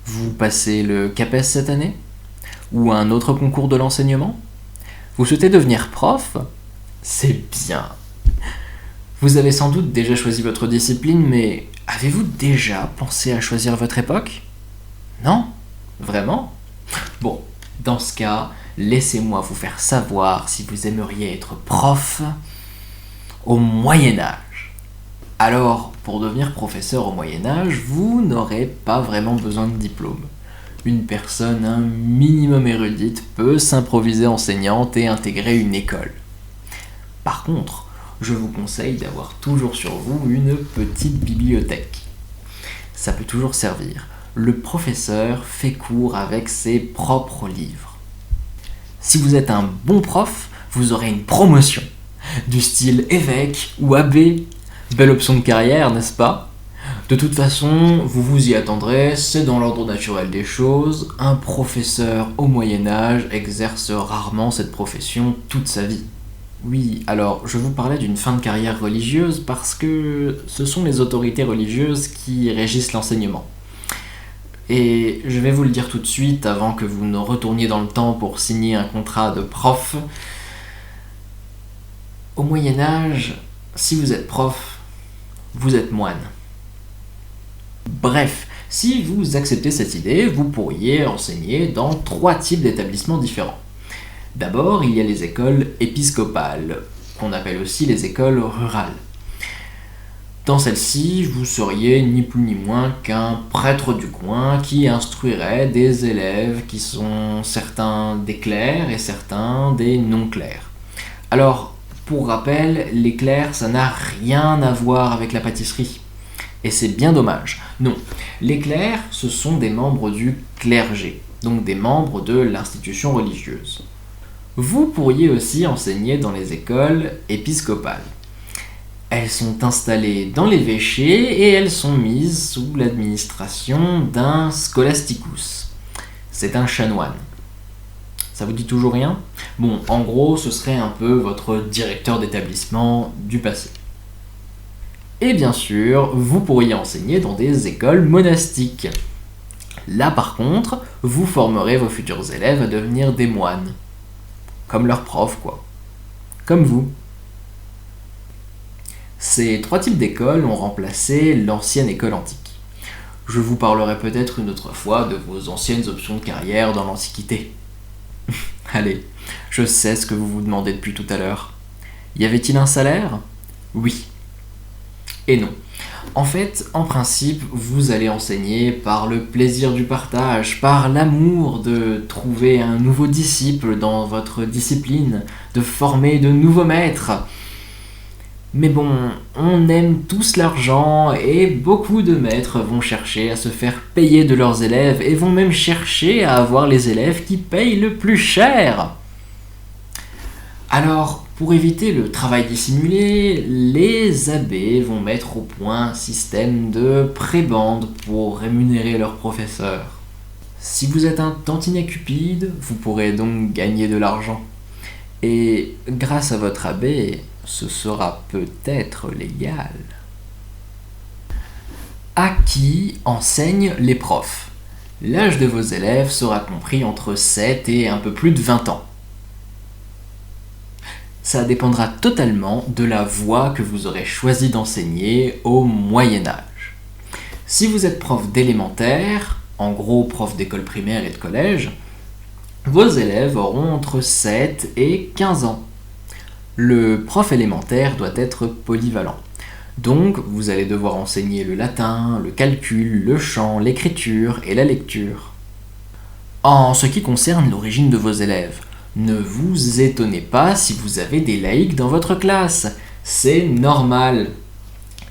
Vous passez le CAPES cette année? Ou un autre concours de l'enseignement? Vous souhaitez devenir prof? C'est bien. Vous avez sans doute déjà choisi votre discipline, mais avez-vous déjà pensé à choisir votre époque? Non? Vraiment? Bon, dans ce cas, laissez-moi vous faire savoir si vous aimeriez être prof au Moyen Âge. Alors, pour devenir professeur au Moyen Âge, vous n'aurez pas vraiment besoin de diplôme. Une personne un minimum érudite peut s'improviser enseignante et intégrer une école. Par contre, je vous conseille d'avoir toujours sur vous une petite bibliothèque. Ça peut toujours servir. Le professeur fait cours avec ses propres livres. Si vous êtes un bon prof, vous aurez une promotion, du style évêque ou abbé. Belle option de carrière, n'est-ce pas? De toute façon, vous vous y attendrez, c'est dans l'ordre naturel des choses. Un professeur au Moyen-Âge exerce rarement cette profession toute sa vie. Oui, alors je vous parlais d'une fin de carrière religieuse parce que ce sont les autorités religieuses qui régissent l'enseignement. Et je vais vous le dire tout de suite avant que vous ne retourniez dans le temps pour signer un contrat de prof. Au Moyen-Âge, si vous êtes prof, vous êtes moine. Bref, si vous acceptez cette idée, vous pourriez enseigner dans 3 types d'établissements différents. D'abord, il y a les écoles épiscopales, qu'on appelle aussi les écoles rurales. Dans celle-ci, vous seriez ni plus ni moins qu'un prêtre du coin qui instruirait des élèves qui sont certains des clercs et certains des non-clercs. Alors, pour rappel, les clercs, ça n'a rien à voir avec la pâtisserie. Et c'est bien dommage. Non, les clercs, ce sont des membres du clergé, donc des membres de l'institution religieuse. Vous pourriez aussi enseigner dans les écoles épiscopales. Elles sont installées dans l'évêché et elles sont mises sous l'administration d'un scholasticus. C'est un chanoine. Ça vous dit toujours rien? Bon, en gros, ce serait un peu votre directeur d'établissement du passé. Et bien sûr, vous pourriez enseigner dans des écoles monastiques. Là par contre, vous formerez vos futurs élèves à devenir des moines. Comme leurs profs, quoi. Comme vous. Ces 3 types d'écoles ont remplacé l'ancienne école antique. Je vous parlerai peut-être une autre fois de vos anciennes options de carrière dans l'Antiquité. Allez, je sais ce que vous vous demandez depuis tout à l'heure. Y avait-il un salaire? Oui. Et non. En fait, en principe, vous allez enseigner par le plaisir du partage, par l'amour de trouver un nouveau disciple dans votre discipline, de former de nouveaux maîtres. Mais bon, on aime tous l'argent et beaucoup de maîtres vont chercher à se faire payer de leurs élèves et vont même chercher à avoir les élèves qui payent le plus cher. Alors, pour éviter le travail dissimulé, les abbés vont mettre au point un système de prébende pour rémunérer leurs professeurs. Si vous êtes un tantinet cupide, vous pourrez donc gagner de l'argent. Et grâce à votre abbé, ce sera peut-être légal. À qui enseignent les profs? L'âge de vos élèves sera compris entre 7 et un peu plus de 20 ans. Ça dépendra totalement de la voie que vous aurez choisi d'enseigner au Moyen Âge. Si vous êtes prof d'élémentaire, en gros prof d'école primaire et de collège, vos élèves auront entre 7 et 15 ans. Le prof élémentaire doit être polyvalent. Donc, vous allez devoir enseigner le latin, le calcul, le chant, l'écriture et la lecture. En ce qui concerne l'origine de vos élèves, ne vous étonnez pas si vous avez des laïcs dans votre classe. C'est normal.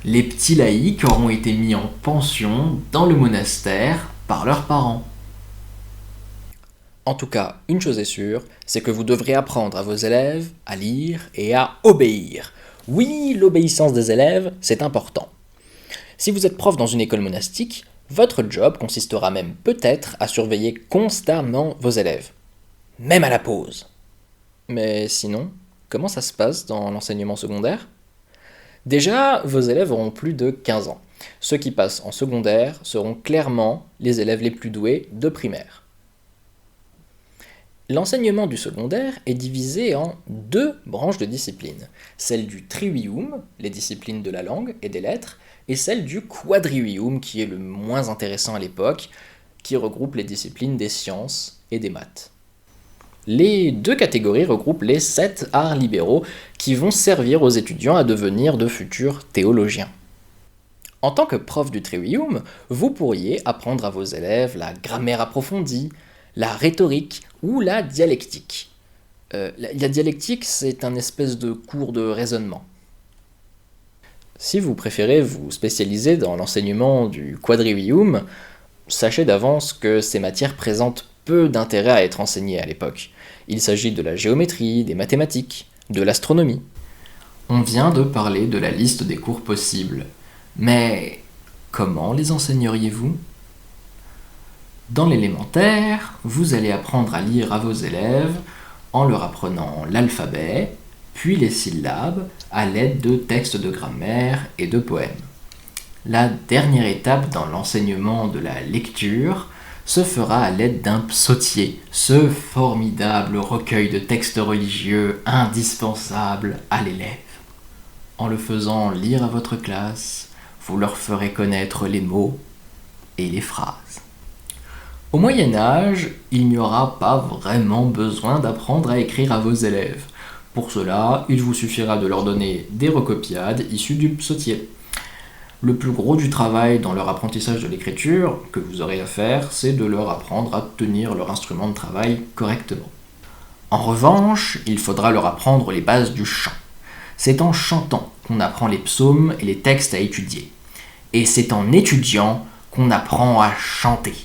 Les petits laïcs auront été mis en pension dans le monastère par leurs parents. En tout cas, une chose est sûre, c'est que vous devrez apprendre à vos élèves à lire et à obéir. Oui, l'obéissance des élèves, c'est important. Si vous êtes prof dans une école monastique, votre job consistera même peut-être à surveiller constamment vos élèves, même à la pause. Mais sinon, comment ça se passe dans l'enseignement secondaire? Déjà, vos élèves auront plus de 15 ans. Ceux qui passent en secondaire seront clairement les élèves les plus doués de primaire. L'enseignement du secondaire est divisé en deux branches de disciplines, celle du trivium, les disciplines de la langue et des lettres, et celle du quadrivium, qui est le moins intéressant à l'époque, qui regroupe les disciplines des sciences et des maths. Les deux catégories regroupent les 7 arts libéraux qui vont servir aux étudiants à devenir de futurs théologiens. En tant que prof du trivium, vous pourriez apprendre à vos élèves la grammaire approfondie, la rhétorique ou la dialectique. La dialectique, c'est un espèce de cours de raisonnement. Si vous préférez vous spécialiser dans l'enseignement du quadrivium, sachez d'avance que ces matières présentent peu d'intérêt à être enseignées à l'époque. Il s'agit de la géométrie, des mathématiques, de l'astronomie. On vient de parler de la liste des cours possibles. Mais comment les enseigneriez-vous ? Dans l'élémentaire, vous allez apprendre à lire à vos élèves en leur apprenant l'alphabet, puis les syllabes, à l'aide de textes de grammaire et de poèmes. La dernière étape dans l'enseignement de la lecture se fera à l'aide d'un psautier, ce formidable recueil de textes religieux indispensable à l'élève. En le faisant lire à votre classe, vous leur ferez connaître les mots et les phrases. Au Moyen-Âge, il n'y aura pas vraiment besoin d'apprendre à écrire à vos élèves. Pour cela, il vous suffira de leur donner des recopiades issues du psautier. Le plus gros du travail dans leur apprentissage de l'écriture que vous aurez à faire, c'est de leur apprendre à tenir leur instrument de travail correctement. En revanche, il faudra leur apprendre les bases du chant. C'est en chantant qu'on apprend les psaumes et les textes à étudier. Et c'est en étudiant qu'on apprend à chanter.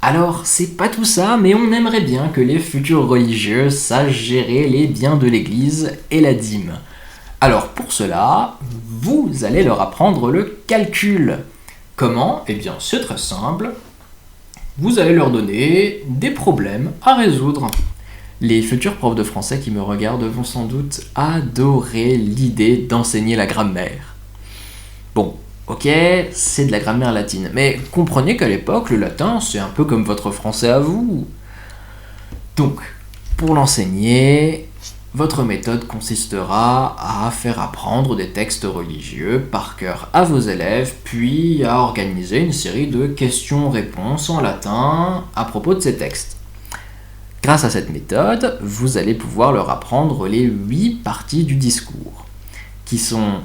Alors, c'est pas tout ça, mais on aimerait bien que les futurs religieux sachent gérer les biens de l'Église et la dîme. Alors pour cela, vous allez leur apprendre le calcul. Comment ? Eh bien c'est très simple. Vous allez leur donner des problèmes à résoudre. Les futurs profs de français qui me regardent vont sans doute adorer l'idée d'enseigner la grammaire. Bon, ok, c'est de la grammaire latine, mais comprenez qu'à l'époque, le latin, c'est un peu comme votre français à vous. Donc, pour l'enseigner, votre méthode consistera à faire apprendre des textes religieux par cœur à vos élèves, puis à organiser une série de questions-réponses en latin à propos de ces textes. Grâce à cette méthode, vous allez pouvoir leur apprendre les 8 parties du discours, qui sont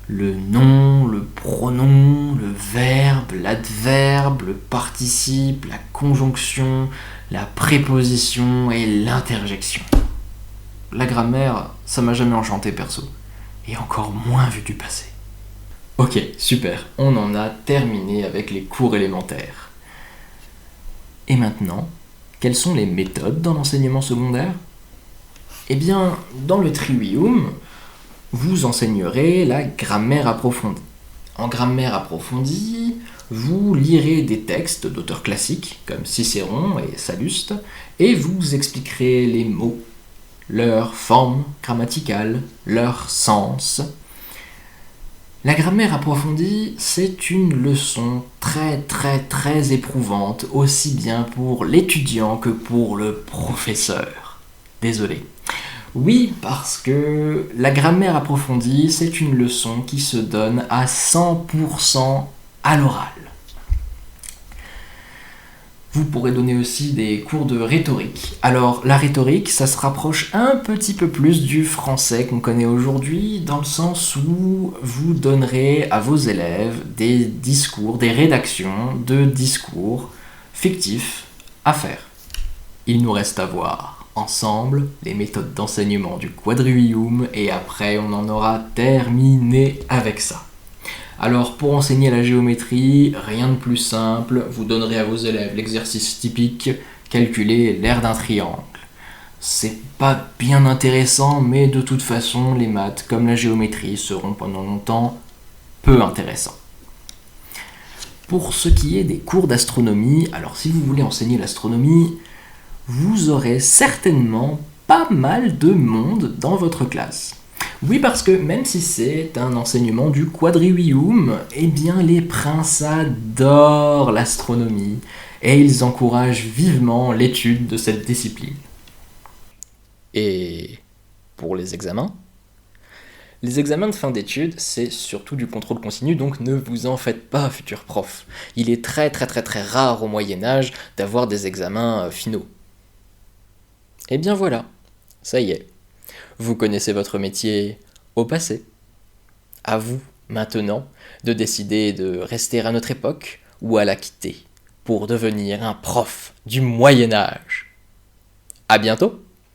le nom, le pronom, le verbe, l'adverbe, le participe, la conjonction, la préposition et l'interjection. La grammaire, ça m'a jamais enchanté perso, et encore moins vu du passé. Ok, super, on en a terminé avec les cours élémentaires. Et maintenant, quelles sont les méthodes dans l'enseignement secondaire ? Eh bien, dans le trivium, vous enseignerez la grammaire approfondie. En grammaire approfondie, vous lirez des textes d'auteurs classiques comme Cicéron et Salluste, et vous expliquerez les mots, leur forme grammaticale, leur sens. La grammaire approfondie, c'est une leçon très éprouvante, aussi bien pour l'étudiant que pour le professeur. Désolé. Oui, parce que la grammaire approfondie, c'est une leçon qui se donne à 100% à l'oral. Vous pourrez donner aussi des cours de rhétorique. Alors, la rhétorique, ça se rapproche un petit peu plus du français qu'on connaît aujourd'hui, dans le sens où vous donnerez à vos élèves des discours, des rédactions de discours fictifs à faire. Il nous reste à voir ensemble les méthodes d'enseignement du quadrivium, et après on en aura terminé avec ça. Alors pour enseigner la géométrie, rien de plus simple, vous donnerez à vos élèves l'exercice typique, calculer l'aire d'un triangle. C'est pas bien intéressant, mais de toute façon, les maths comme la géométrie seront pendant longtemps peu intéressants. Pour ce qui est des cours d'astronomie, alors si vous voulez enseigner l'astronomie, vous aurez certainement pas mal de monde dans votre classe. Oui, parce que même si c'est un enseignement du quadrivium, eh bien les princes adorent l'astronomie et ils encouragent vivement l'étude de cette discipline. Et pour les examens? Les examens de fin d'études, c'est surtout du contrôle continu, donc ne vous en faites pas, futur prof. Il est très rare au Moyen Âge d'avoir des examens finaux. Et bien voilà, ça y est. Vous connaissez votre métier au passé. À vous, maintenant, de décider de rester à notre époque ou à la quitter pour devenir un prof du Moyen Âge. À bientôt!